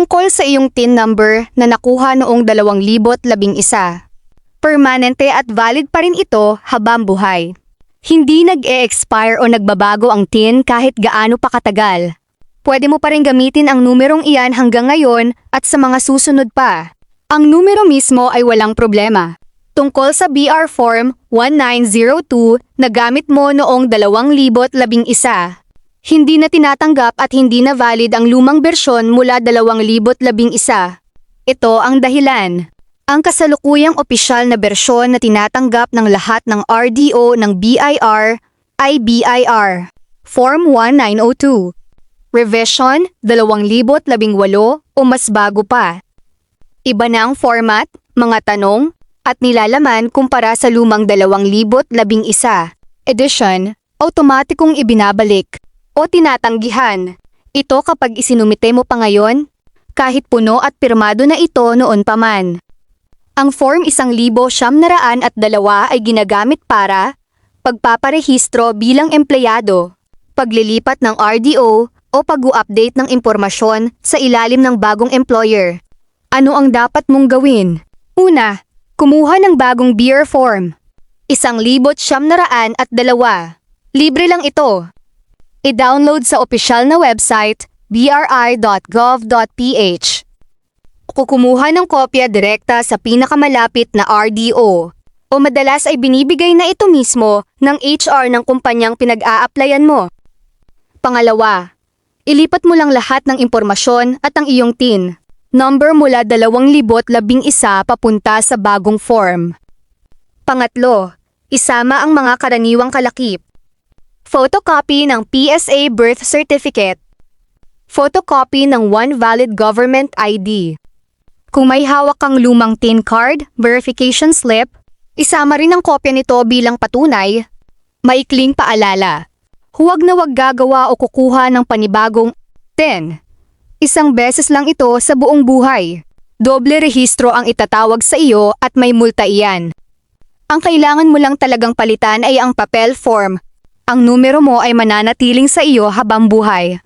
Tungkol sa iyong TIN number na nakuha noong 2011. Permanente at valid pa rin ito habang buhay. Hindi nag-e-expire o nagbabago ang TIN kahit gaano pa katagal. Pwede mo pa rin gamitin ang numerong iyan hanggang ngayon at sa mga susunod pa. Ang numero mismo ay walang problema. Tungkol sa BR Form 1902 na gamit mo noong 2011, hindi na tinatanggap at hindi na valid ang lumang bersyon mula 2011. Ito ang dahilan. Ang kasalukuyang opisyal na bersyon na tinatanggap ng lahat ng RDO ng BIR ay BIR Form 1902. Revision 2018 o mas bago pa. Iba na ang format, mga tanong, at nilalaman kumpara sa lumang 2011 edition, automatikong ibinabalik o tinatanggihan. Ito kapag isinumite mo pa ngayon, kahit puno at pirmado na ito noon pa man. Ang Form 1902 ay ginagamit para pagpaparehistro bilang empleyado, paglilipat ng RDO o pag-u-update ng impormasyon sa ilalim ng bagong employer. Ano ang dapat mong gawin? Una, kumuha ng bagong BIR form. 1902. Libre lang ito. I-download sa opisyal na website bri.gov.ph. Kukumuha ng kopya direkta sa pinakamalapit na RDO o madalas ay binibigay na ito mismo ng HR ng kumpanyang pinag-a-applyan mo. Pangalawa, ilipat mo lang lahat ng impormasyon at ang iyong TIN number mula 2011 papunta sa bagong form. Pangatlo, isama ang mga karaniwang kalakip. Photocopy ng PSA birth certificate. Photocopy ng one valid government ID. Kung may hawak kang lumang TIN card, verification slip, isama rin ang kopya nito bilang patunay. Maikling paalala. Huwag na wag gagawa o kukuha ng panibagong TIN. Isang beses lang ito sa buong buhay. Doble rehistro ang itatawag sa iyo at may multa iyan. Ang kailangan mo lang talagang palitan ay ang papel form. Ang numero mo ay mananatiling sa iyo habang buhay.